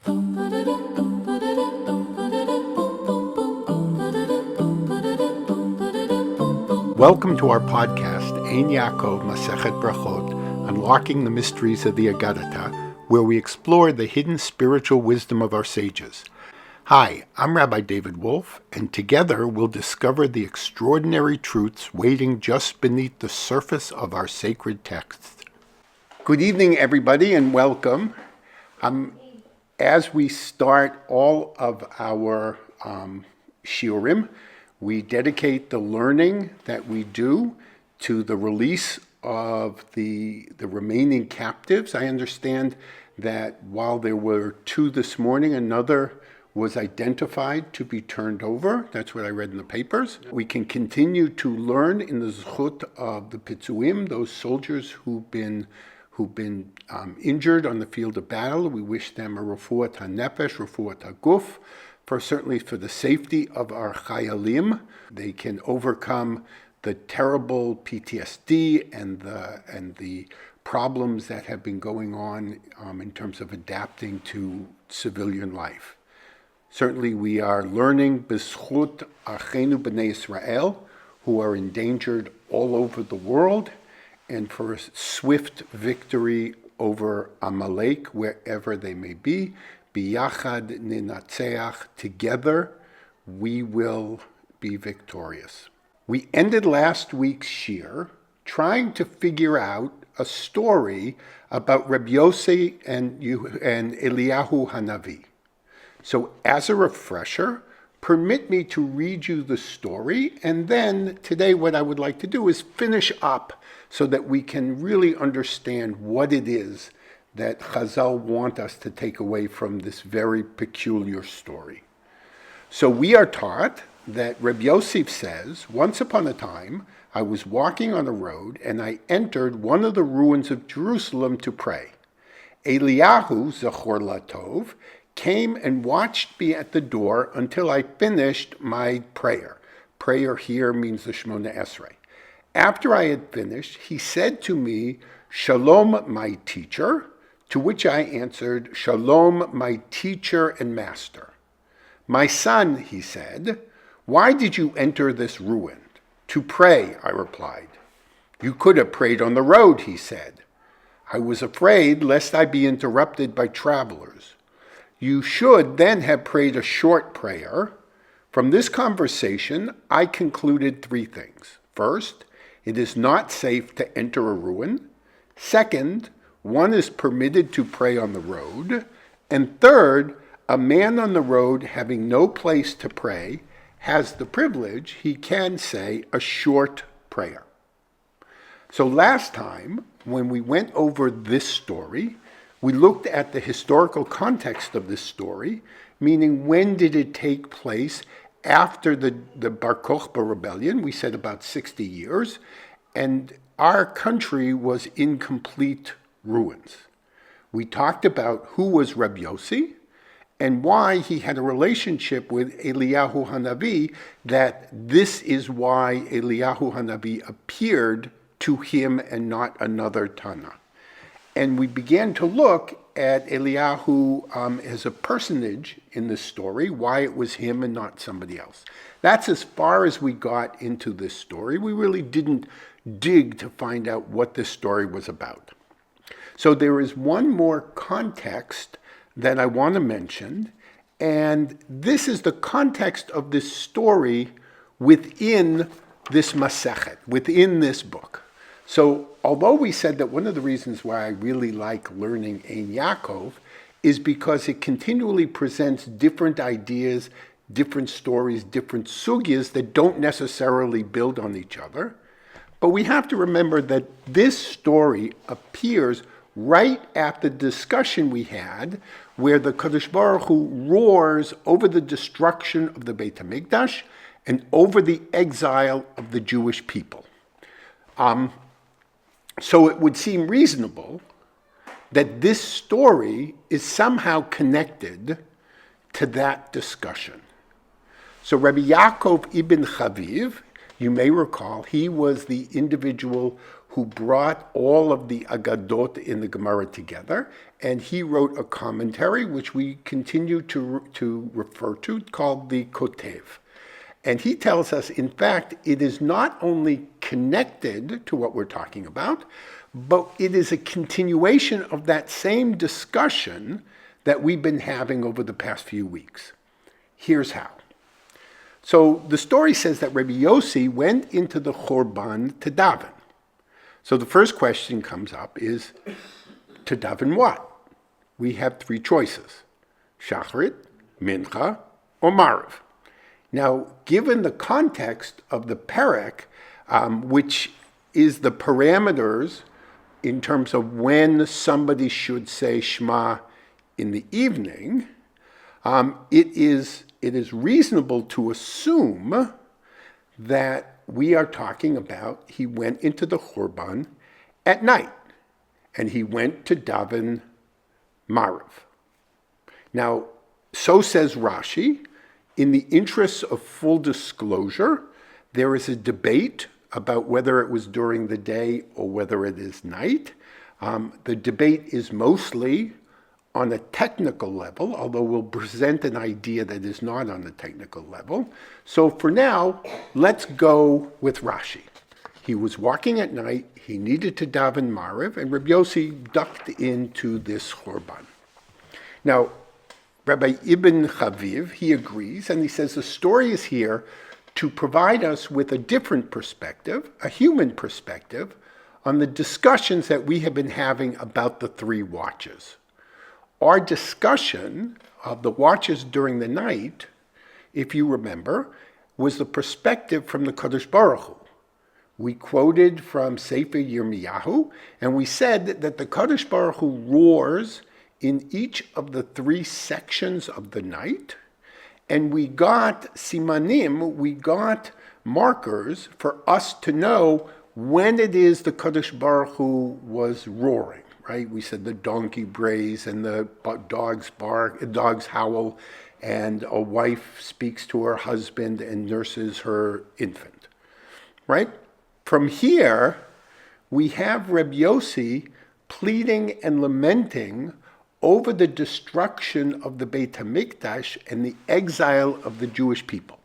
Welcome to our podcast, R Yaakov masechet brachot, Unlocking the Mysteries of the Agadah, where we explore the hidden spiritual wisdom of our sages. Hi, I'm Rabbi David Wolf, and together we'll discover the extraordinary truths waiting just beneath the surface of our sacred texts. Good evening, everybody, and welcome. As we start all of our shiurim, we dedicate the learning that we do to the release of the remaining captives. I understand that while there were two this morning, another was identified to be turned over. That's what I read in the papers. We can continue to learn in the zchut of the pitzuim, those soldiers who've been injured on the field of battle. We wish them a refuat hanefesh, refuat haguf, certainly for the safety of our chayalim. They can overcome the terrible PTSD and the problems that have been going on in terms of adapting to civilian life. Certainly we are learning b'zchut achenu b'nei Israel, who are endangered all over the world, and for a swift victory over Amalek, wherever they may be. Biyachad ninatzeach, together we will be victorious. We ended last week's shiur trying to figure out a story about R Yosi and Eliyahu HaNavi. So as a refresher, permit me to read you the story, and then today what I would like to do is finish up so that we can really understand what it is that Chazal want us to take away from this very peculiar story. So we are taught that R Yosi says, once upon a time, I was walking on a road and I entered one of the ruins of Jerusalem to pray. Eliyahu, Zachor Latov, came and watched me at the door until I finished my prayer. Prayer here means the Shemona Esrei. After I had finished, he said to me, Shalom, my teacher, to which I answered, Shalom, my teacher and master. My son, he said, why did you enter this ruin? To pray, I replied. You could have prayed on the road, he said. I was afraid lest I be interrupted by travelers. You should then have prayed a short prayer. From this conversation, I concluded three things. First, it is not safe to enter a ruin. Second, one is permitted to pray on the road. And third, a man on the road having no place to pray has the privilege, he can say, a short prayer. So last time, when we went over this story, we looked at the historical context of this story, meaning when did it take place after the Bar Kokhba rebellion. We said about 60 years, and our country was in complete ruins. We talked about who was R Yosi and why he had a relationship with Eliyahu HaNavi, that this is why Eliyahu HaNavi appeared to him and not another Tana. And we began to look at Eliyahu as a personage in this story, why it was him and not somebody else. That's as far as we got into this story. We really didn't dig to find out what this story was about. So there is one more context that I want to mention, and this is the context of this story within this masechet, within this book. So although we said that one of the reasons why I really like learning R Yaakov is because it continually presents different ideas, different stories, different sugyas that don't necessarily build on each other. But we have to remember that this story appears right at the discussion we had where the Kadosh Baruch Hu roars over the destruction of the Beit HaMikdash and over the exile of the Jewish people. So it would seem reasonable that this story is somehow connected to that discussion. So Rabbi Yaakov ibn Chaviv, you may recall, he was the individual who brought all of the agadot in the Gemara together, and he wrote a commentary which we continue to refer to called the Kotev. And he tells us, in fact, it is not only connected to what we're talking about, but it is a continuation of that same discussion that we've been having over the past few weeks. Here's how. So the story says that R Yosi went into the Churban to daven. So the first question comes up is, to daven what? We have three choices: Shacharit, Mincha, or Mariv. Now, given the context of the perek, which is the parameters in terms of when somebody should say Shema in the evening, it is reasonable to assume that we are talking about he went into the Churban at night, and he went to daven Mariv. Now, so says Rashi. In the interests of full disclosure, there is a debate about whether it was during the day or whether it is night. The debate is mostly on a technical level, although we'll present an idea that is not on the technical level. So for now, let's go with Rashi. He was walking at night, he needed to daven Mariv, and Rabbi Yosi ducked into this Churban. Now, Rabbi Ibn Chaviv, he agrees, and he says the story is here to provide us with a different perspective, a human perspective, on the discussions that we have been having about the three watches. Our discussion of the watches during the night, if you remember, was the perspective from the Kadosh Baruch Hu. We quoted from Sefer Yirmiyahu, and we said that the Kadosh Baruch Hu roars in each of the three sections of the night, and we got simanim, we got markers for us to know when it is the Kadosh Baruch Hu was roaring. Right? We said the donkey brays and the dogs bark, dogs howl, and a wife speaks to her husband and nurses her infant. Right? From here, we have Reb Yosi pleading and lamenting over the destruction of the Beit HaMikdash and the exile of the Jewish people.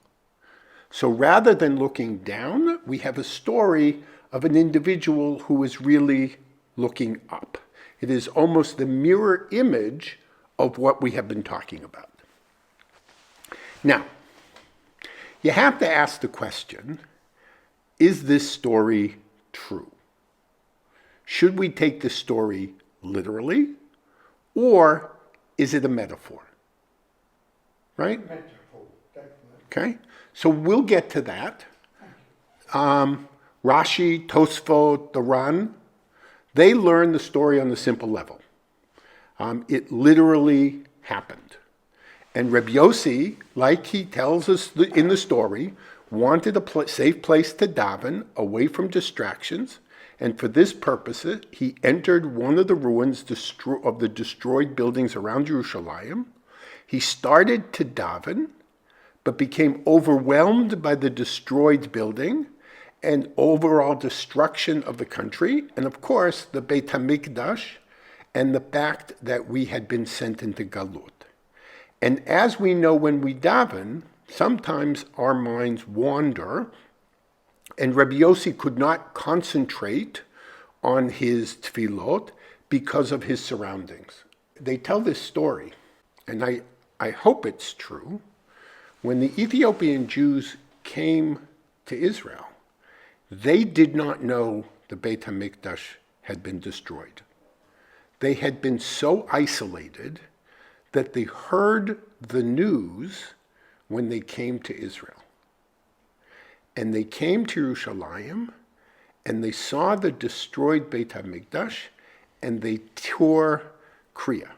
So rather than looking down, we have a story of an individual who is really looking up. It is almost the mirror image of what we have been talking about. Now, you have to ask the question, is this story true? Should we take this story literally, or is it a metaphor? Right? Metaphor, definitely. Okay, so we'll get to that. Rashi, Tosfot, the Ran, they learn the story on the simple level. It literally happened. And Reb Yosi, like he tells us in the story, wanted a safe place to daven, away from distractions, and for this purpose, he entered one of the ruins of the destroyed buildings around Jerusalem. He started to daven, but became overwhelmed by the destroyed building and overall destruction of the country, and of course, the Beit HaMikdash, and the fact that we had been sent into galut. And as we know when we daven, sometimes our minds wander, and Rabbi Yosi could not concentrate on his tefillot because of his surroundings. They tell this story, and I hope it's true. When the Ethiopian Jews came to Israel, they did not know the Beit HaMikdash had been destroyed. They had been so isolated that they heard the news when they came to Israel. And they came to Jerusalem, and they saw the destroyed Beit HaMikdash, and they tore Kriya.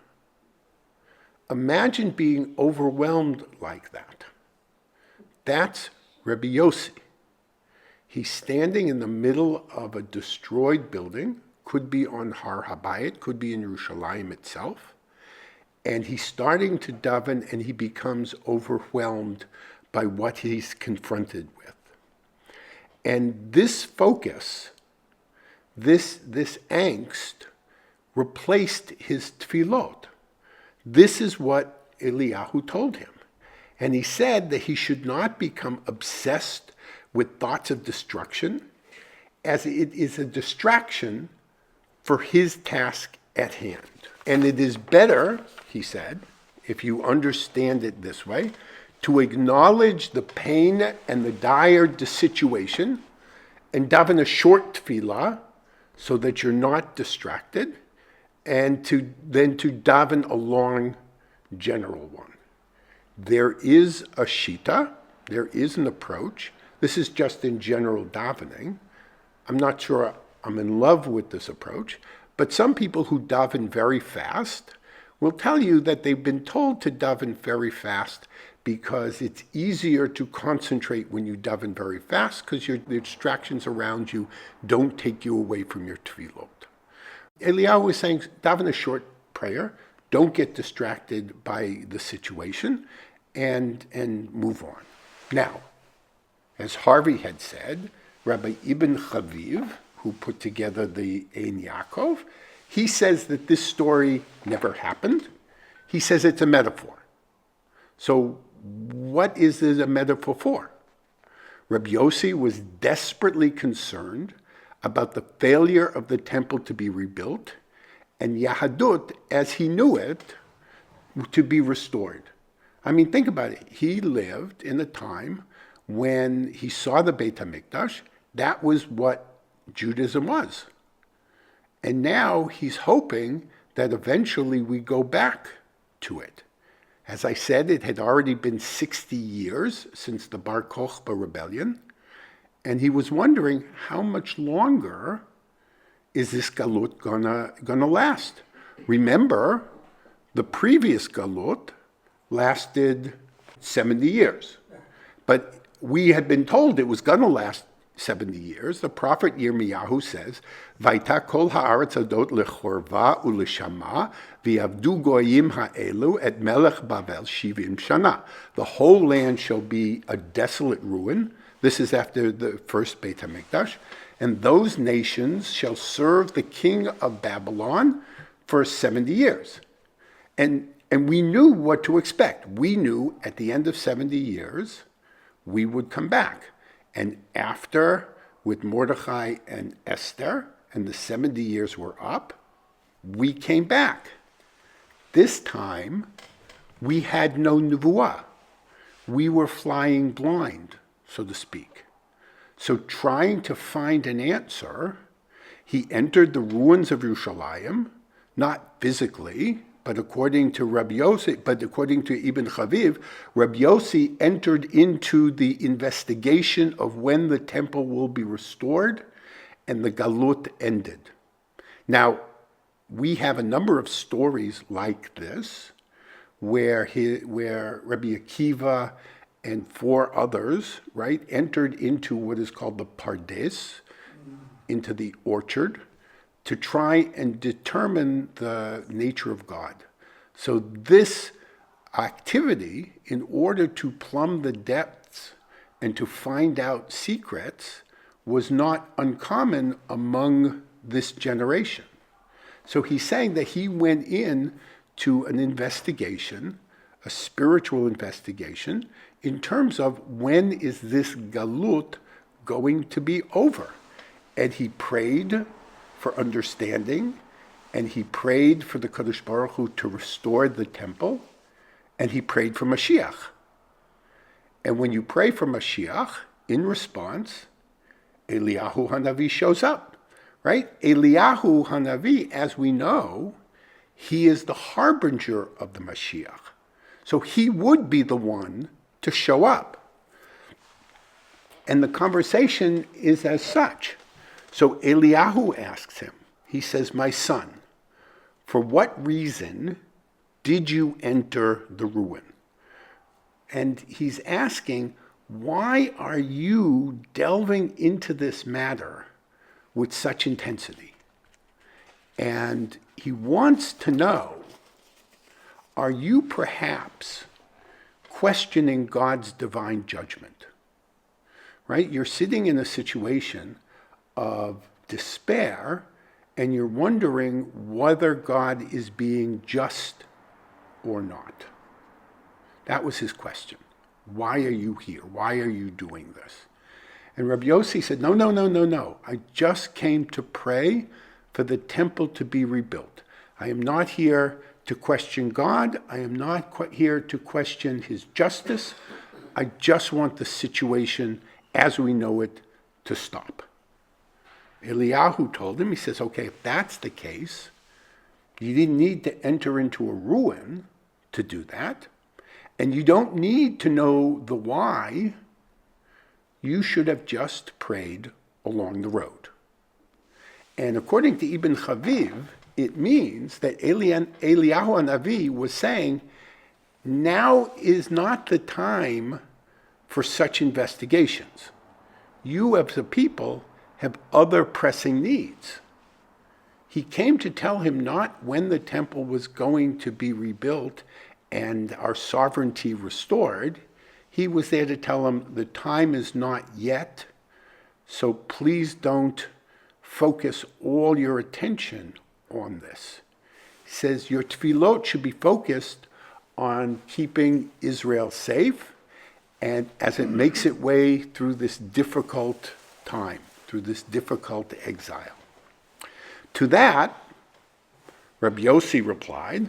Imagine being overwhelmed like that. That's Rabbi Yosi. He's standing in the middle of a destroyed building, could be on Har Habayit, could be in Jerusalem itself, and he's starting to daven, and he becomes overwhelmed by what he's confronted with. And this focus, this angst replaced his tefillot. This is what Eliyahu told him. And he said that he should not become obsessed with thoughts of destruction, as it is a distraction for his task at hand. And it is better, he said, if you understand it this way, to acknowledge the pain and the dire situation and daven a short tefillah so that you're not distracted, and then to daven a long general one. There is a shita, there is an approach. This is just in general davening. I'm not sure I'm in love with this approach, but some people who daven very fast will tell you that they've been told to daven very fast because it's easier to concentrate when you daven very fast because the distractions around you don't take you away from your tefillot. Eliyahu is saying, daven a short prayer, don't get distracted by the situation, and move on. Now, as Harvey had said, Rabbi Ibn Chaviv, who put together the R Yaakov, he says that this story never happened. He says it's a metaphor. So what is this a metaphor for? Rabbi Yosi was desperately concerned about the failure of the temple to be rebuilt and Yahadut, as he knew it, to be restored. I mean, think about it. He lived in a time when he saw the Beit HaMikdash. That was what Judaism was. And now he's hoping that eventually we go back to it. As I said, it had already been 60 years since the Bar Kokhba rebellion, and he was wondering how much longer is this galut gonna last. Remember, the previous galut lasted 70 years, but we had been told it was gonna last 70 years. The prophet Yirmiyahu says, "Vaita kol haaretz adot lechorva uleshama v'yavdu goyim ha'elu et melech Bavel shivim shana." The whole land shall be a desolate ruin. This is after the first Beit HaMikdash. And those nations shall serve the king of Babylon for 70 years. And we knew what to expect. We knew at the end of 70 years, we would come back. And after, with Mordechai and Esther, and the 70 years were up, we came back. This time, we had no nevuah. We were flying blind, so to speak. So trying to find an answer, he entered the ruins of Yerushalayim, not physically, but according to Rabbi Yosi, but according to Ibn Chaviv, Rabbi Yosi entered into the investigation of when the temple will be restored and the galut ended. Now, we have a number of stories like this where Rabbi Akiva and 4 others, right, entered into what is called the Pardes, into the orchard, to try and determine the nature of God. So this activity, in order to plumb the depths and to find out secrets, was not uncommon among this generation. So he's saying that he went in to an investigation, a spiritual investigation, in terms of when is this galut going to be over. And he prayed for understanding, and he prayed for the Kadosh Baruch Hu to restore the temple, and he prayed for Mashiach. And when you pray for Mashiach, in response, Eliyahu HaNavi shows up, right? Eliyahu HaNavi, as we know, he is the harbinger of the Mashiach. So he would be the one to show up. And the conversation is as such. So Eliyahu asks him, he says, "My son, for what reason did you enter the ruin?" And he's asking, why are you delving into this matter with such intensity? And he wants to know, are you perhaps questioning God's divine judgment? Right? You're sitting in a situation of despair, and you're wondering whether God is being just or not. That was his question. Why are you here? Why are you doing this? And R Yosi said, no. I just came to pray for the temple to be rebuilt. I am not here to question God. I am not here to question his justice. I just want the situation as we know it to stop. Eliyahu told him, he says, okay, if that's the case, you didn't need to enter into a ruin to do that. And you don't need to know the why. You should have just prayed along the road. And according to Ibn Chaviv, it means that Eliyahu HaNavi was saying, now is not the time for such investigations. You as a people have other pressing needs. He came to tell him not when the temple was going to be rebuilt and our sovereignty restored. He was there to tell him the time is not yet, so please don't focus all your attention on this. He says your tefillot should be focused on keeping Israel safe and as it makes its way through this difficult time, through this difficult exile. To that, R Yosi replied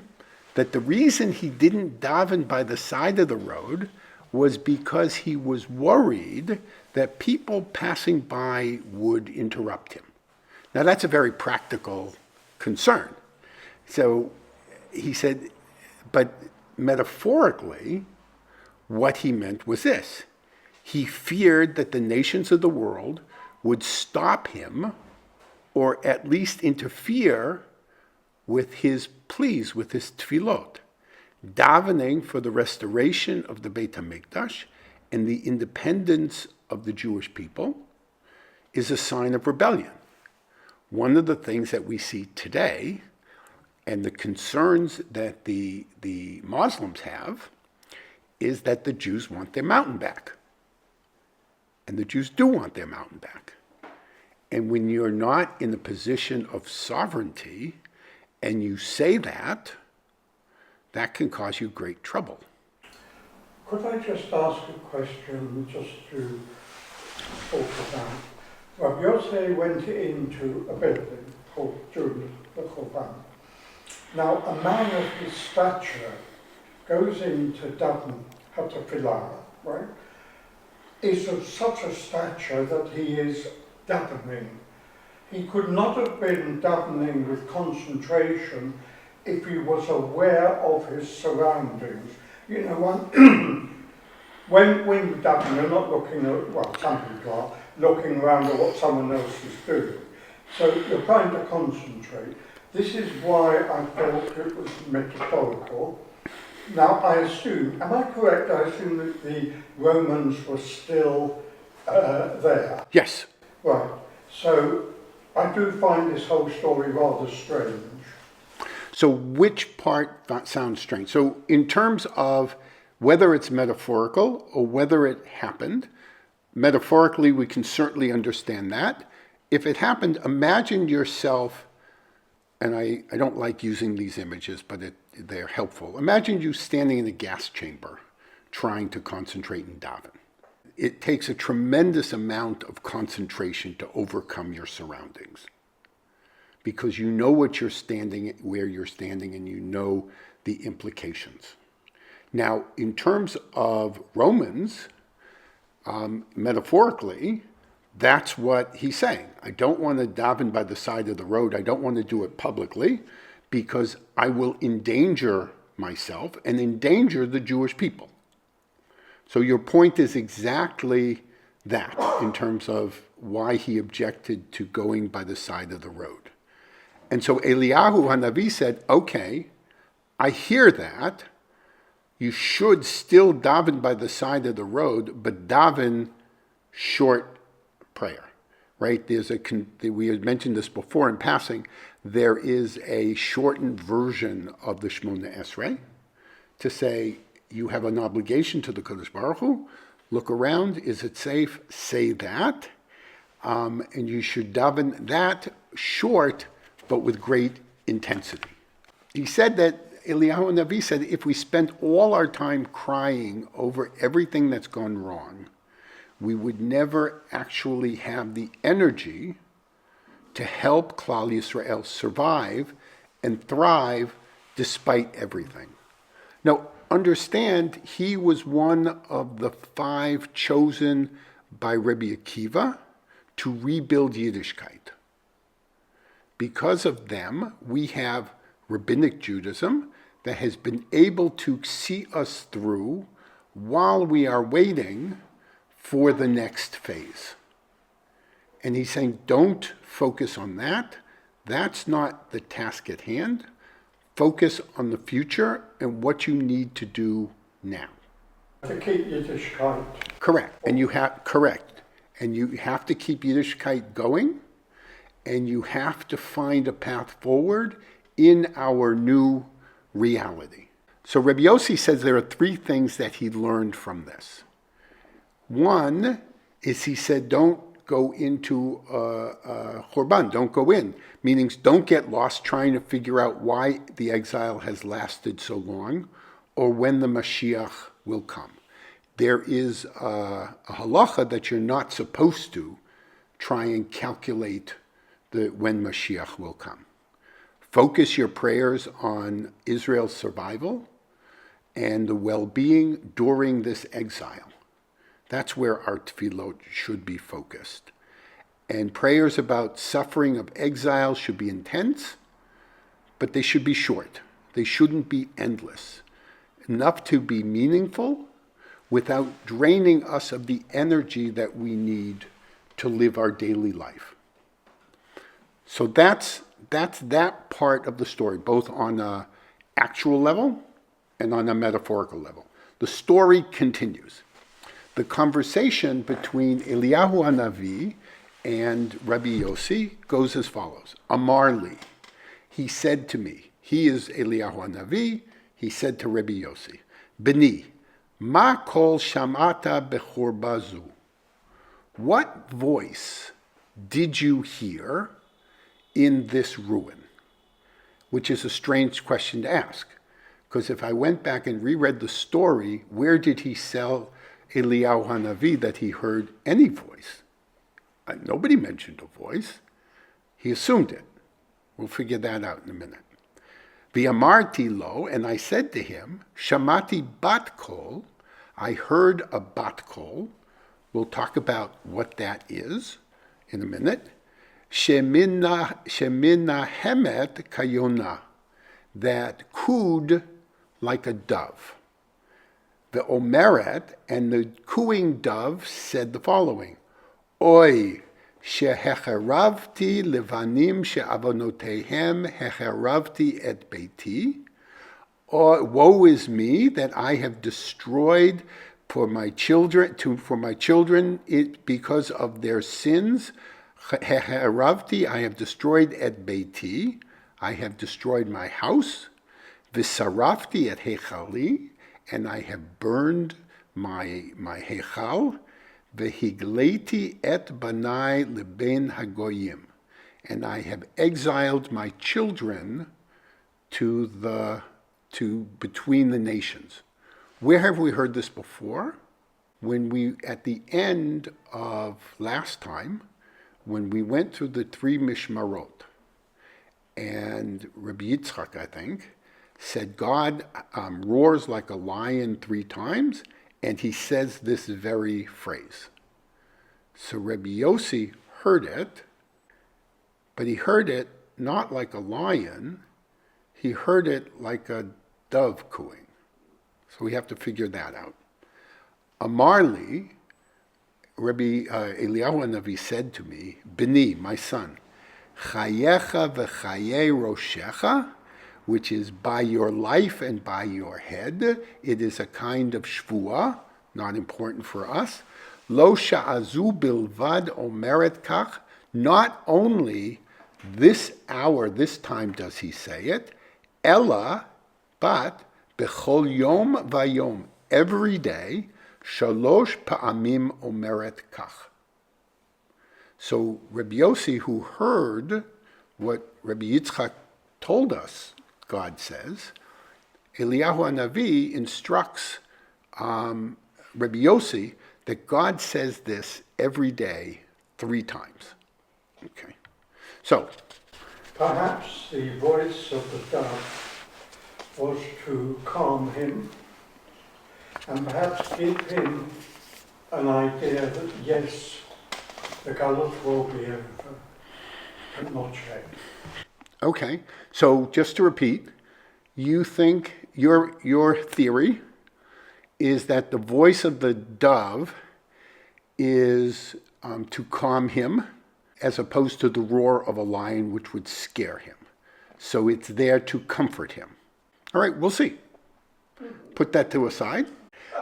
that the reason he didn't daven by the side of the road was because he was worried that people passing by would interrupt him. Now that's a very practical concern. So he said, but metaphorically, what he meant was this. He feared that the nations of the world would stop him or at least interfere with his pleas, with his tefillot, davening for the restoration of the Beit HaMikdash and the independence of the Jewish people is a sign of rebellion. One of the things that we see today and the concerns that the Muslims have is that the Jews want their mountain back. And the Jews do want their mountain back. And when you're not in a position of sovereignty and you say that, that can cause you great trouble. Could I just ask a question just to talk about? R Yosi went into a building called during the Churban. Now, a man of his stature goes into daven hatafillah, right? Is of such a stature that he is davening. He could not have been davening with concentration if he was aware of his surroundings. You know, when you daven, you're not looking at, well, some people are, looking around at what someone else is doing. So you're trying to concentrate. This is why I felt it was metaphorical. Now, I assume, am I correct? I assume that the Romans were still there. Yes. Right. So I do find this whole story rather strange. So which part sounds strange? So in terms of whether it's metaphorical or whether it happened, metaphorically we can certainly understand that. If it happened, imagine yourself, and I don't like using these images, but they're helpful. Imagine you standing in a gas chamber trying to concentrate and daven. It takes a tremendous amount of concentration to overcome your surroundings because you know what you're standing, where you're standing, and you know the implications. Now, in terms of Romans, metaphorically, that's what he's saying. I don't want to daven by the side of the road. I don't want to do it publicly because I will endanger myself and endanger the Jewish people. So your point is exactly that in terms of why he objected to going by the side of the road. And so Eliyahu HaNavi said, okay, I hear that. You should still daven by the side of the road, but daven short prayer, right? We had mentioned this before in passing. There is a shortened version of the Shemona Esrei to say you have an obligation to the Kadosh Baruch Hu. Look around. Is it safe? Say that. And you should daven that short, but with great intensity. He said that, Eliyahu HaNavi said, if we spent all our time crying over everything that's gone wrong, we would never actually have the energy to help Klal Yisrael survive and thrive despite everything. Now, understand, he was one of the 5 chosen by Rabbi Akiva to rebuild Yiddishkeit. Because of them, we have Rabbinic Judaism that has been able to see us through while we are waiting for the next phase. And he's saying, don't focus on that. That's not the task at hand. Focus on the future and what you need to do now. To keep Yiddishkeit. Correct. And you have to keep Yiddishkeit going, and you have to find a path forward in our new reality. So Rabbi Yosi says there are 3 things that he learned from this. One is, he said, don't go into Churban, don't go in, meaning don't get lost trying to figure out why the exile has lasted so long or when the Mashiach will come. There is a halacha that you're not supposed to try and calculate when Mashiach will come. Focus your prayers on Israel's survival and the well-being during this exile. That's where our tefillot should be focused. And prayers about suffering of exile should be intense, but they should be short. They shouldn't be endless. Enough to be meaningful without draining us of the energy that we need to live our daily life. So that's that part of the story, both on an actual level and on a metaphorical level. The story continues. The conversation between Eliyahu HaNavi and Rabbi Yosi goes as follows. Amar li, he said to me, he is Eliyahu HaNavi, he said to Rabbi Yosi, Beni, ma kol shamata bechorba zu? What voice did you hear in this ruin? Which is a strange question to ask, because if I went back and reread the story, where did he tell Eliyahu HaNavi that he heard any voice? Nobody mentioned a voice. He assumed it. We'll figure that out in a minute. V'amarti lo, and I said to him, Shamati Bat Kol, I heard a Bat Kol. We'll talk about what that is in a minute. Shemina hemet kayona, that cooed like a dove. The omeret, and the cooing dove, said the following: Oy, shehecheravti levanim she'avonotehem hecheravti et beiti. Woe is me that I have destroyed for my children it because of their sins. Hecheravti, I have destroyed et beiti. I have destroyed my house. V'sarafti et hechali, and I have burned my hechal. Vehigleti et banai leben hagoyim, and I have exiled my children to between the nations. Where have we heard this before? When we, at the end of last time, when we went through the 3 mishmarot, and Rabbi Yitzchak, I think, said God roars like a lion 3 times, and he says this very phrase. So Rabbi Yosi heard it, but he heard it not like a lion, he heard it like a dove cooing. So we have to figure that out. Amarli, Rabbi Eliyahu HaNavi said to me, Beni, my son, Chayecha v'chayei roshecha, which is by your life and by your head. It is a kind of shvuah, not important for us. Lo sha'azu bilvad omeret kach. Not only this hour, this time does he say it, ella, but bechol yom vayom, every day, shalosh pa'amim omeret kach. So Rabbi Yosi, who heard what Rabbi Yitzchak told us, God says, Eliyahu HaNavi instructs Rabbi Yosi that God says this every day 3 times. Okay. So, perhaps the voice of the dove was to calm him and perhaps give him an idea that yes, the galut will be over, but not yet. okay. So just to repeat, you think your theory is that the voice of the dove is to calm him, as opposed to the roar of a lion, which would scare him. So it's there to comfort him. All right, we'll see. Put that to a side.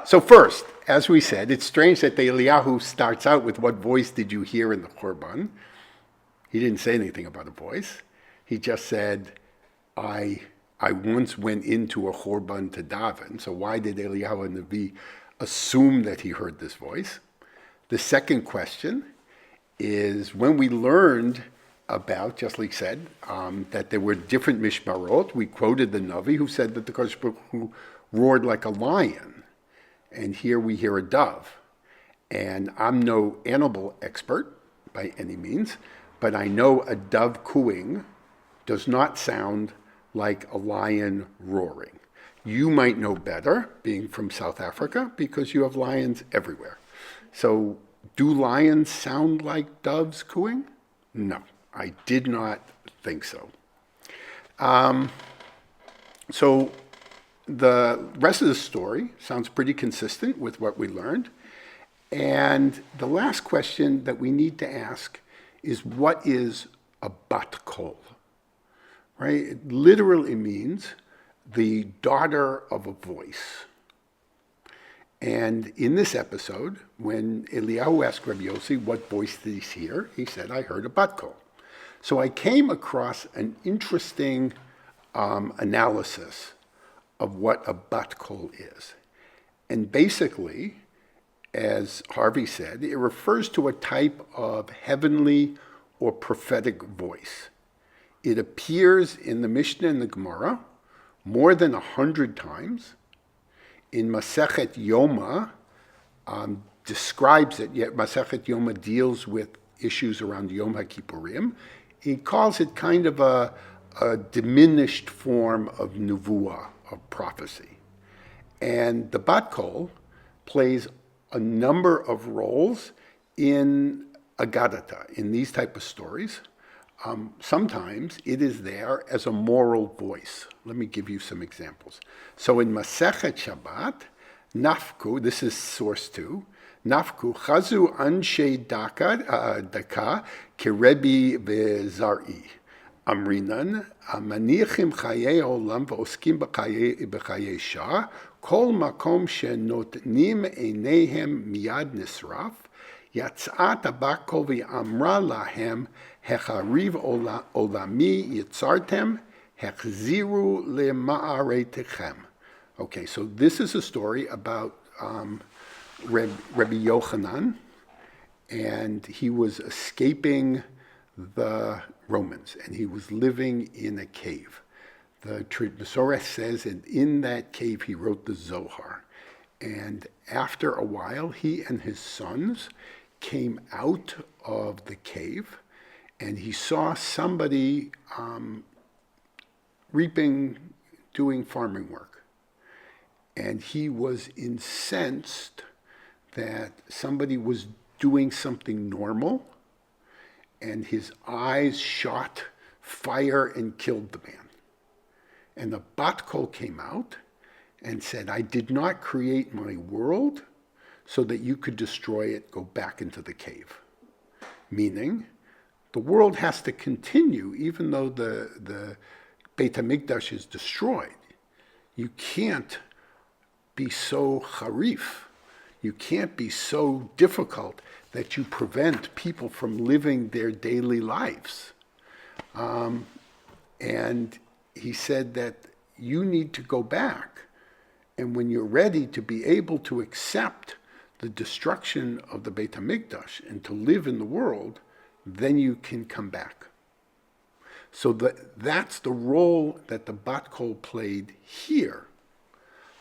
So first, as we said, it's strange that the Eliyahu starts out with, what voice did you hear in the Churban? He didn't say anything about a voice. He just said, I once went into a Churban to daven. So why did Eliyahu HaNavi assume that he heard this voice? The second question is, when we learned about, just like said, that there were different mishmarot, we quoted the Navi who said that the Kodesh Baruch Hu roared like a lion. And here we hear a dove. And I'm no animal expert by any means, but I know a dove cooing does not sound like a lion roaring. You might know better, being from South Africa, because you have lions everywhere. So do lions sound like doves cooing? No, I did not think so. So the rest of the story sounds pretty consistent with what we learned. And the last question that we need to ask is, what is a Bat Kol? Right? It literally means the daughter of a voice. And in this episode, when Eliyahu asked Rabbi Yosi what voice did he hear, he said, I heard a Bat Kol. So I came across an interesting analysis of what a Bat Kol is. And basically, as Harvey said, it refers to a type of heavenly or prophetic voice. It appears in the Mishnah and the Gemara more than 100 times. In masechet Yoma, describes it, yet masechet Yoma deals with issues around Yom HaKippurim. He calls it kind of a diminished form of nuvuah, of prophecy. And the Bat Kol plays a number of roles in Agadata, in these type of stories. Sometimes it is there as a moral voice. Let me give you some examples. So in Masechet Shabbat, Nafku, this is source 2, Nafku, Chazu Anshe Daka, Kerebi Bezari. Amrinan, Manichim Chaye Olam, Voskim B'chaye Shah, Kol Makom Shenotnim Einehem Miyad Nisraf, Yatzat Bat Kol v'amra lahem, Hechariv Olami Yitzartem, Hechziru Lema'aretechem. Okay, so this is a story about Rabbi Yochanan, and he was escaping the Romans, and he was living in a cave. The Masorah says that in that cave he wrote the Zohar. And after a while, he and his sons came out of the cave, and he saw somebody reaping, doing farming work. And he was incensed that somebody was doing something normal, and his eyes shot fire and killed the man. And the Bat Kol came out and said, I did not create my world so that you could destroy it, go back into the cave. Meaning, the world has to continue even though the Beit HaMikdash is destroyed. You can't be so harif. You can't be so difficult that you prevent people from living their daily lives. And he said that you need to go back, and when you're ready to be able to accept the destruction of the Beit HaMikdash and to live in the world, then you can come back. So that's the role that the Bat Kol played here.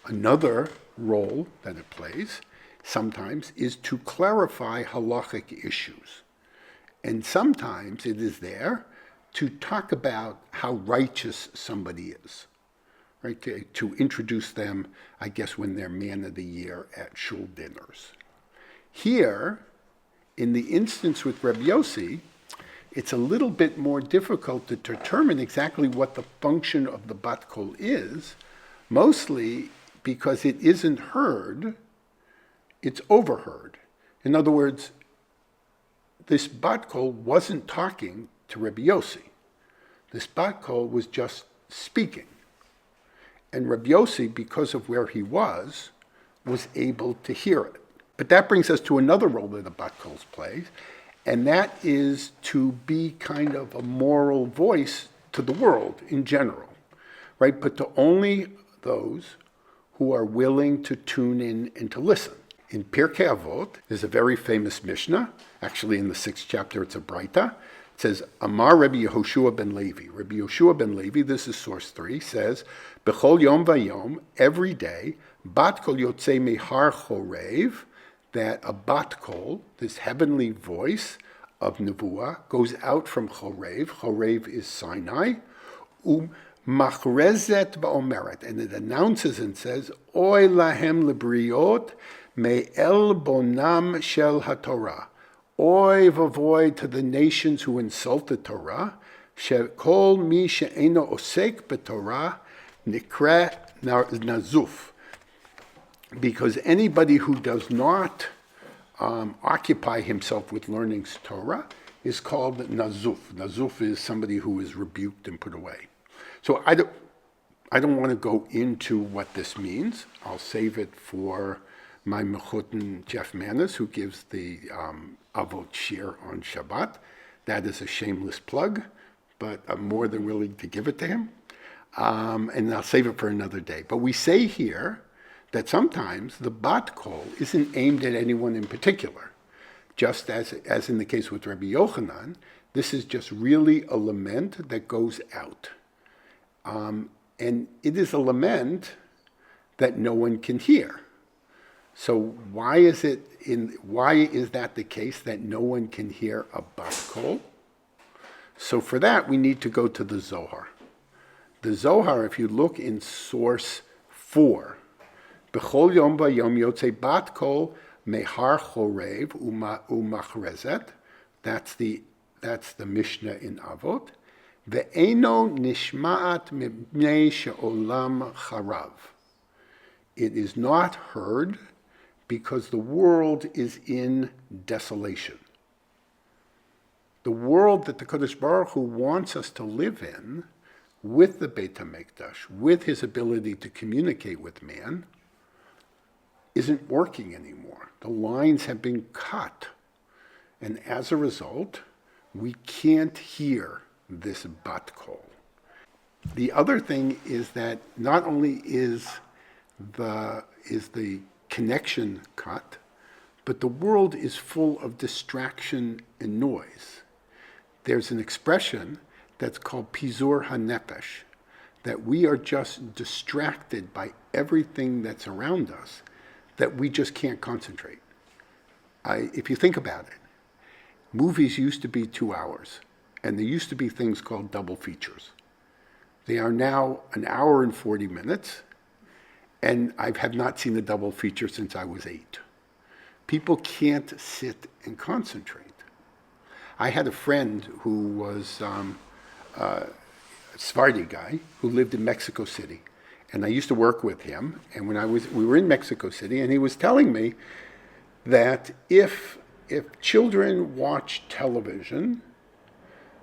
Another role that it plays sometimes is to clarify halachic issues. And sometimes it is there to talk about how righteous somebody is, right? To introduce them, I guess, when they're man of the year at shul dinners. Here, in the instance with R Yosi, it's a little bit more difficult to determine exactly what the function of the Bat Kol is, mostly because it isn't heard, it's overheard. In other words, this Bat Kol wasn't talking to R Yosi. This Bat Kol was just speaking. And R Yosi, because of where he was able to hear it. But that brings us to another role that the Bat Kol plays, and that is to be kind of a moral voice to the world in general, right? But to only those who are willing to tune in and to listen. In Pirkei Avot, there's a very famous Mishnah. Actually, in the 6th chapter, it's a Braita. It says, Amar Rabbi Yehoshua ben Levi. Rabbi Yehoshua ben Levi, this is source 3, says, Bechol yom vayom, every day, Bat Kol yotzei mehar chorev, that a Bat Kol, this heavenly voice of Nevuah, goes out from Chorev. Chorev is Sinai. Machrezet ba'omeret, and it announces and says, Oy lahem lebriot me'el bonam shel haTorah. Oy vavoy to the nations who insult the Torah. Shekol mi she'eno osek b'Torah nikra nazuf. Because anybody who does not occupy himself with learning Torah is called nazuf. Nazuf is somebody who is rebuked and put away. So I don't want to go into what this means. I'll save it for my mechutin Jeff Manis, who gives the Avot shiur on Shabbat. That is a shameless plug, but I'm more than willing to give it to him. And I'll save it for another day. But we say here that sometimes the Bat Kol isn't aimed at anyone in particular. Just as in the case with Rabbi Yochanan, this is just really a lament that goes out. And it is a lament that no one can hear. So why is that the case that no one can hear a Bat Kol? So for that, we need to go to the Zohar. The Zohar, if you look in source 4, B'chol yom vayom yotzei Bat Kol mehar chorev umachrezet. That's the Mishnah in Avot. Ve'eno nishma'at mipnei she'olam charav. It is not heard because the world is in desolation. The world that the Kadosh Baruch Hu wants us to live in, with the Beit HaMikdash, with his ability to communicate with man, isn't working anymore. The lines have been cut. And as a result, we can't hear this Bat Kol. The other thing is that not only is the connection cut, but the world is full of distraction and noise. There's an expression that's called pizur hanefesh, that we are just distracted by everything that's around us, that we just can't concentrate. If you think about it, movies used to be 2 hours, and there used to be things called double features. They are now 1 hour and 40 minutes, and I have not seen a double feature since I was 8. People can't sit and concentrate. I had a friend who was a Sephardi guy who lived in Mexico City, and I used to work with him. And when we were in Mexico City, and he was telling me that if children watch television,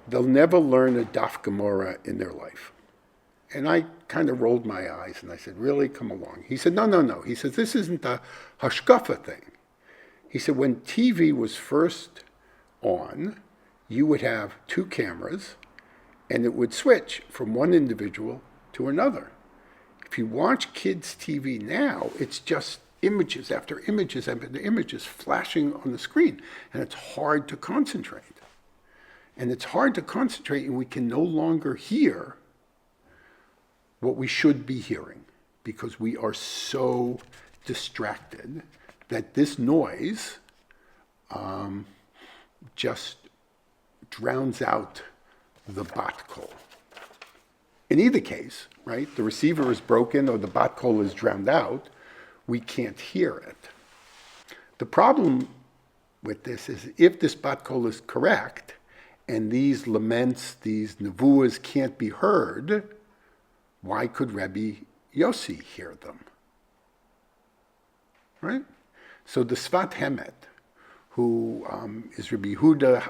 they'll never learn a Daf Gemara in their life. And I kind of rolled my eyes, and I said, really? Come along. He said, no. He says, this isn't a hashkafa thing. He said, when TV was first on, you would have 2 cameras, and it would switch from one individual to another. If you watch kids' TV now, it's just images after images after images flashing on the screen, and it's hard to concentrate. And it's hard to concentrate, and we can no longer hear what we should be hearing because we are so distracted that this noise just drowns out the Bat Kol. In either case, right, the receiver is broken or the Bat Kol is drowned out, we can't hear it. The problem with this is if this Bat Kol is correct and these laments, these nevuahs can't be heard, why could Rabbi Yosi hear them? Right? So the Sfat Hemet, who is Rabbi Yehuda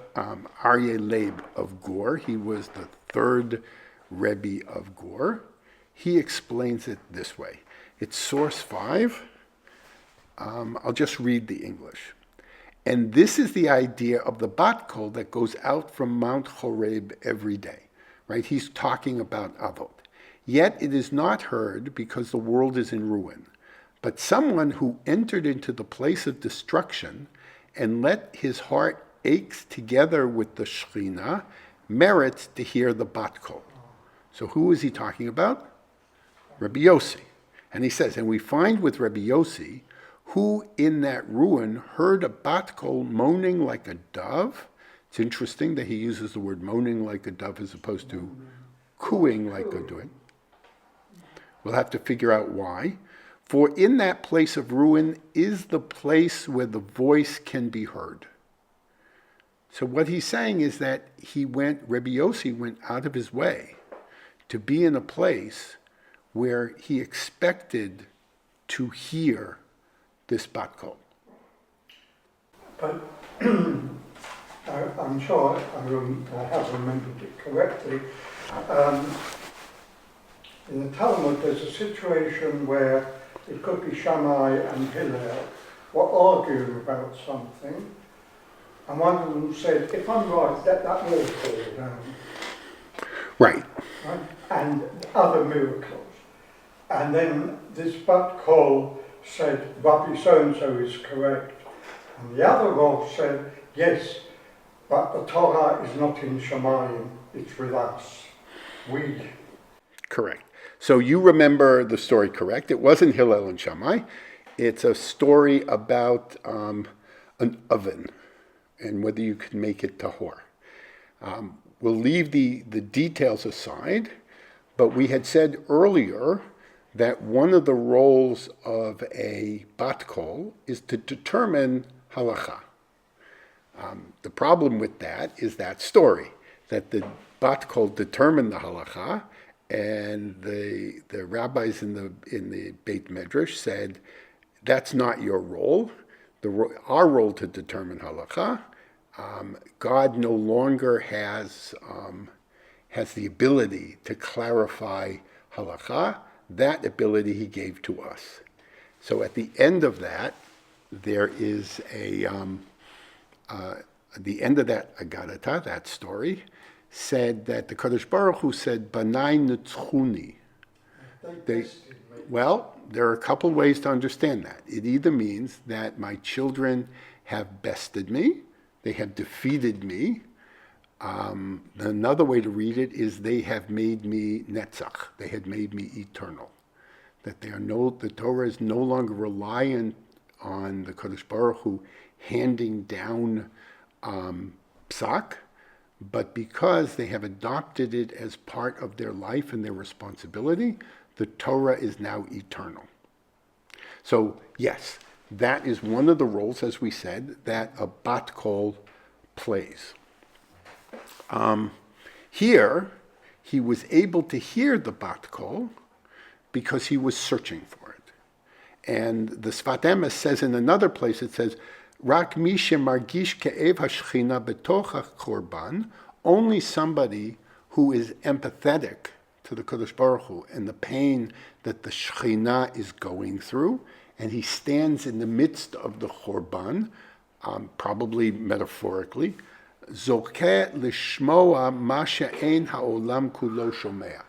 Aryeh Leib of Gur, he was the third Rebbe of Gur, he explains it this way. It's source 5. I'll just read the English. And this is the idea of the Bat Kol that goes out from Mount Horeb every day. Right? He's talking about Avot. Yet it is not heard because the world is in ruin. But someone who entered into the place of destruction and let his heart aches together with the Shekhinah merits to hear the Bat Kol. So who is he talking about? Rabbi Yosi. And he says, and we find with Rabbi Yosi, who in that ruin heard a Bat Kol moaning like a dove. It's interesting that he uses the word moaning like a dove as opposed to cooing like a dove. We'll have to figure out why. For in that place of ruin is the place where the voice can be heard. So what he's saying is that Rabbi Yosi went out of his way to be in a place where he expected to hear this Bat Kol. But I'm sure I have remembered it correctly. In the Talmud, there's a situation where it could be Shammai and Hillel were arguing about something, and one of them said, if I'm right, let that wall fall down. Right. And other miracles. And then this Bat Kol said, Rabbi so-and-so is correct. And the other Rav said, yes, but the Torah is not in Shemayim, it's with us. We. Correct. So you remember the story correct. It wasn't Hillel and Shammai. It's a story about an oven and whether you can make it tahor. We'll leave the details aside, but we had said earlier that one of the roles of a Bat Kol is to determine halacha. The problem with that is that story, that the Bat Kol determined the halacha, and the rabbis in the Beit Medrash said, that's not your role. Our role to determine halacha. God no longer has the ability to clarify halacha. That ability he gave to us. So at the end of that, there is at the end of that Agadata, that story, said that the Kadosh Baruch Hu said, Banai Nitzchuni. Well, there are a couple ways to understand that. It either means that my children have bested me, they have defeated me. Another way to read it is they have made me netzach, they had made me eternal. That the Torah is no longer reliant on the Kadosh Baruch Hu handing down psak, but because they have adopted it as part of their life and their responsibility, the Torah is now eternal. So yes, that is one of the roles, as we said, that a Bat Kol plays. Here, he was able to hear the Bat Kol because he was searching for it. And the Sfat Emes says in another place, it says, Rak mi shemargish ke'ev hashchina betoch hakorban, only somebody who is empathetic to the Kadosh Baruch Hu and the pain that the Shekhinah is going through, and he stands in the midst of the Churban, probably metaphorically, Zokeh lishmoa ma she'ein ha'olam kulo shomea.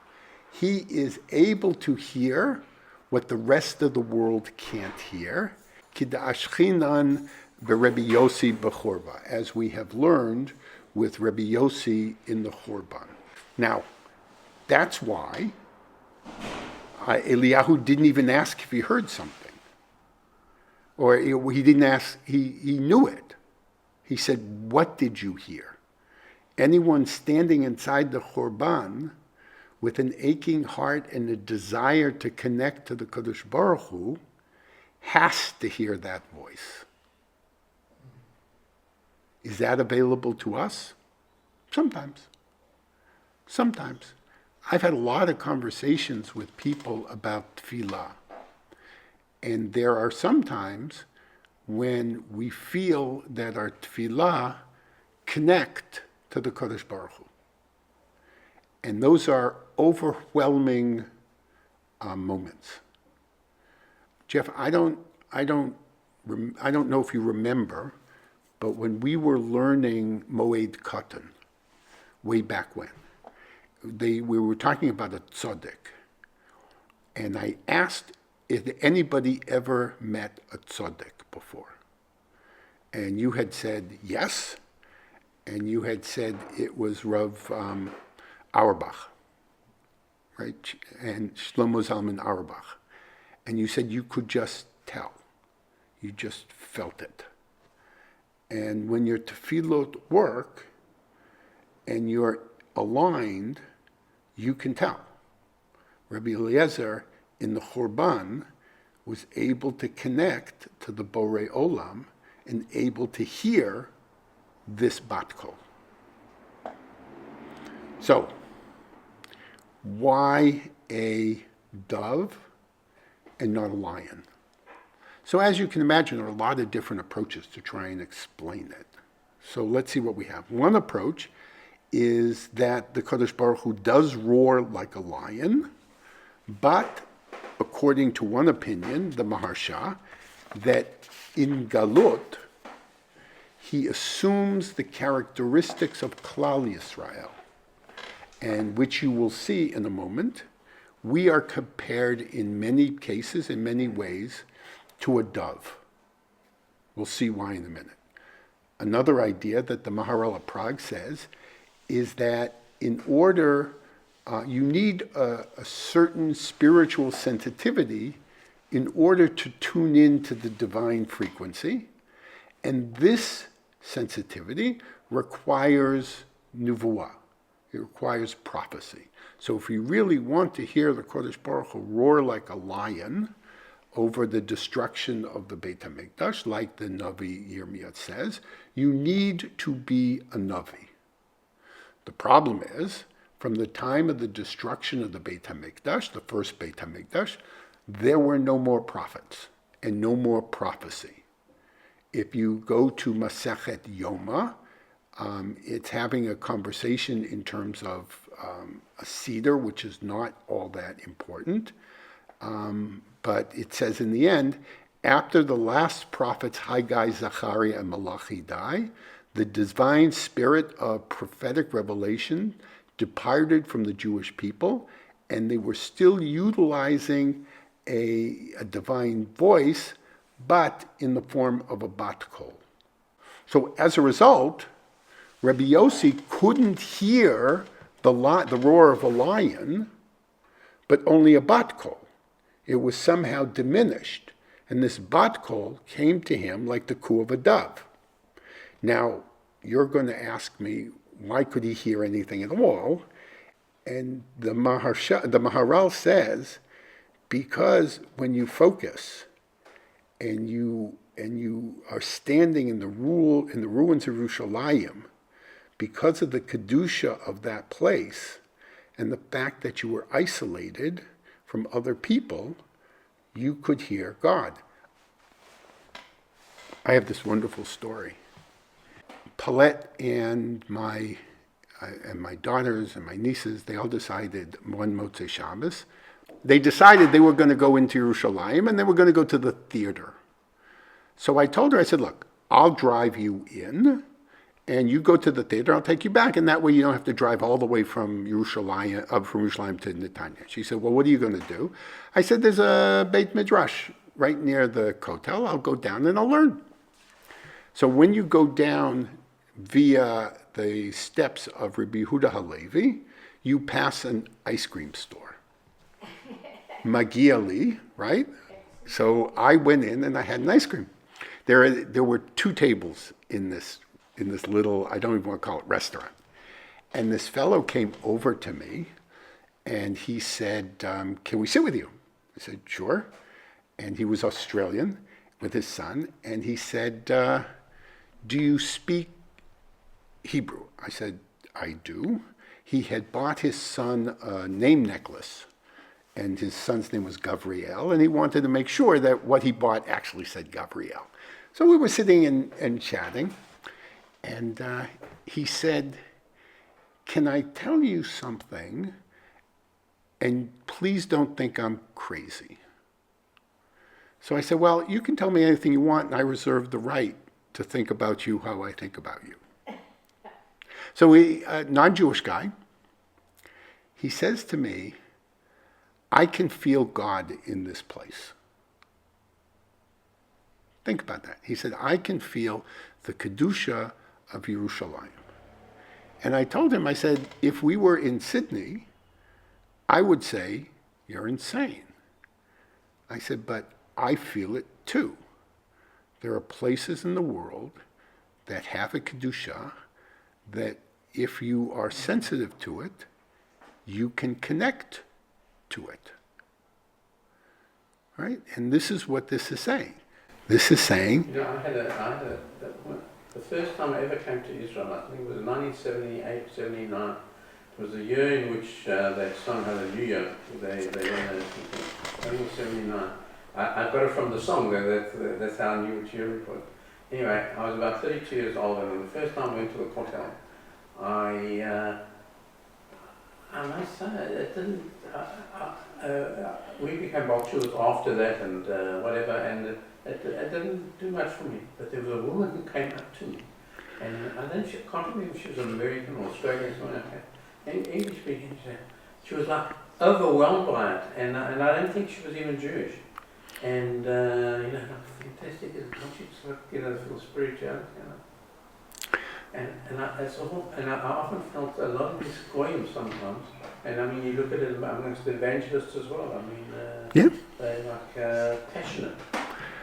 He is able to hear what the rest of the world can't hear. Kida'ashchinan v'Rebbi Yosi b'chorba. As we have learned with R Yosi in the Churban. Now, that's why Eliyahu didn't even ask if he heard something. Or he didn't ask, he knew it. He said, what did you hear? Anyone standing inside the Churban with an aching heart and a desire to connect to the Kadosh Baruch Hu has to hear that voice. Is that available to us? Sometimes. Sometimes. I've had a lot of conversations with people about tefillah. And there are some times when we feel that our tefillah connect to the Kodesh Baruch Hu. And those are overwhelming moments. Jeff, I don't know if you remember, but when we were learning Moed Katan, way back when, we were talking about a tzaddik, and I asked if anybody ever met a tzaddik before, and you had said yes, and you had said it was Rav Auerbach, right, and Shlomo Zalman Auerbach, and you said you could just tell, you just felt it, and when your tefillot work, and you're aligned, you can tell. Rabbi Eliezer in the Churban was able to connect to the Borei Olam and able to hear this Bat Kol. So, why a dove and not a lion? So as you can imagine, there are a lot of different approaches to try and explain it. So let's see what we have. One approach is that the Kadosh Baruch Hu does roar like a lion, but according to one opinion, the Maharsha, that in galut, he assumes the characteristics of Klal Yisrael, and which you will see in a moment. We are compared in many cases, in many ways, to a dove. We'll see why in a minute. Another idea that the Maharal of Prague says is that in order, you need a certain spiritual sensitivity in order to tune into the divine frequency, and this sensitivity requires nuvuah. It requires prophecy. So if you really want to hear the Kodesh Baruch Hu roar like a lion over the destruction of the Beit HaMikdash, like the Navi Yirmiyah says, you need to be a Navi. The problem is, from the time of the destruction of the Beit HaMikdash, the first Beit HaMikdash, there were no more prophets and no more prophecy. If you go to masechet Yoma, it's having a conversation in terms of a cedar, which is not all that important. But it says in the end, after the last prophets Haggai, Zachariah, and Malachi die, the divine spirit of prophetic revelation departed from the Jewish people, and they were still utilizing a divine voice, but in the form of a Bat Kol. So as a result, Rabbi Yosi couldn't hear the roar of a lion, but only a Bat Kol. It was somehow diminished, and this Bat Kol came to him like the coo of a dove. Now, you're going to ask me, why could he hear anything at all? And the Maharal says, because when you focus and you are standing in the ruins of Yerushalayim, because of the kedusha of that place and the fact that you were isolated from other people, you could hear God. I have this wonderful story. Paulette and my daughters and my nieces, they all decided one Motzei Shabbos, they decided they were going to go into Yerushalayim and they were going to go to the theater. So I told her, I said, look, I'll drive you in and you go to the theater, I'll take you back, and that way you don't have to drive all the way from Yerushalayim to Netanya. She said, well, what are you going to do? I said, there's a Beit Midrash right near the Kotel. I'll go down and I'll learn. So when you go down via the steps of Rabbi Yehuda Halevi, you pass an ice cream store. Magia li, right? So I went in and I had an ice cream. There were 2 tables in this little, I don't even want to call it restaurant. And this fellow came over to me and he said, can we sit with you? I said, sure. And he was Australian with his son. And he said, do you speak Hebrew? I said, I do. He had bought his son a name necklace. And his son's name was Gavriel. And he wanted to make sure that what he bought actually said Gavriel. So we were sitting and chatting. And he said, can I tell you something? And please don't think I'm crazy. So I said, well, you can tell me anything you want, and I reserve the right to think about you how I think about you. So a non-Jewish guy, he says to me, I can feel God in this place. Think about that. He said, I can feel the Kedusha of Yerushalayim. And I told him, I said, if we were in Sydney, I would say, you're insane. I said, but I feel it too. There are places in the world that have a Kedusha that if you are sensitive to it, you can connect to it. Right? And this is what this is saying. This is saying... You know, the first time I ever came to Israel, I think it was 1978, 79. It was the year in which they sung Hallelujah. They I think it was 79. I got it from the song, that's how I knew which year it was. Anyway, I was about 32 years old, and the first time I went to the kotel, I must say, it didn't, we became Balchulas after that and whatever, and it didn't do much for me. But there was a woman who came up to me, and I don't, can't remember if she was American or Australian, something like that, English speaking. She was like overwhelmed by it, and I don't think she was even Jewish. And, like, fantastic, don't you sort of, feel spirituality, And I often felt a lot of this goyim sometimes. And I mean, you look at it amongst the evangelists as well. I mean, they're like passionate.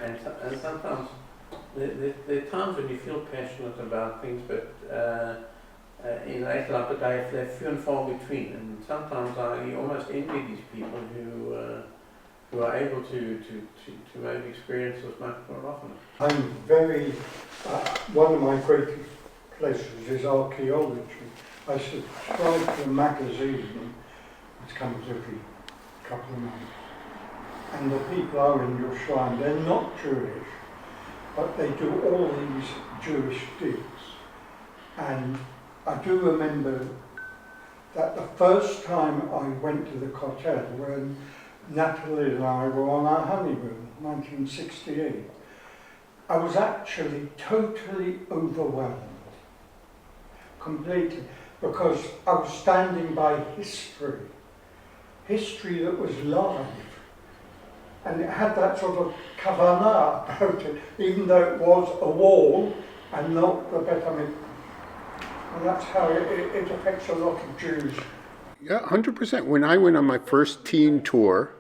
And sometimes there are times when you feel passionate about things, but in later life, they're few and far between. And sometimes I almost envy these people who are able to maybe experience this much more often. I'm very, one of my greatest pleasures is archaeology. I subscribe to a magazine which comes every couple of months. And the people are in your shrine, they're not Jewish, but they do all these Jewish digs. And I do remember that the first time I went to the kotel, when Natalie and I were on our honeymoon, 1968, I was actually totally overwhelmed, completely, because I was standing by history that was live, and it had that sort of kavanah about it, even though it was a wall and not the Bet Hamikdash. And that's how it affects a lot of Jews. Yeah, 100%. When I went on my first teen tour,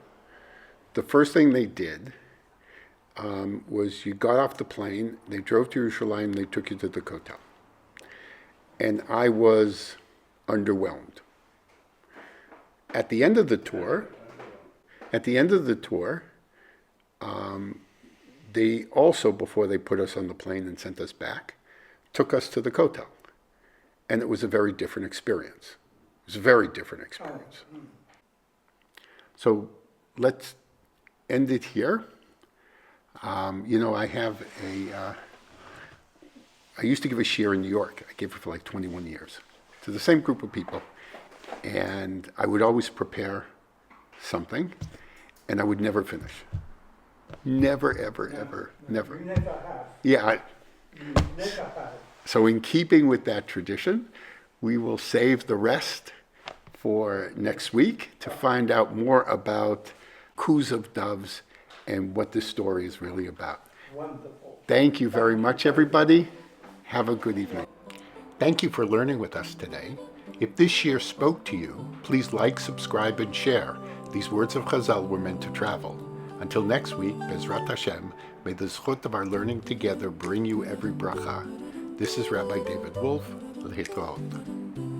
the first thing they did was you got off the plane, they drove to Yerushalayim, they took you to the kotel. And I was underwhelmed. At the end of the tour, they also, before they put us on the plane and sent us back, took us to the kotel. And it was a very different experience. It was a very different experience. So let's end it here. I have I used to give a shiur in New York. I gave it for like 21 years to the same group of people. And I would always prepare something, and I would never finish. Never, ever, ever, never. You never have. Yeah. You never have. So in keeping with that tradition, we will save the rest for next week to find out more about coos of doves and what this story is really about. Wonderful. Thank you very much, everybody. Have a good evening. Thank you for learning with us today. If this shiur spoke to you, please like, subscribe, and share. These words of Chazal were meant to travel. Until next week, Bezrat Hashem, may the zchut of our learning together bring you every bracha. This is Rabbi David Wolf. Lehitraot.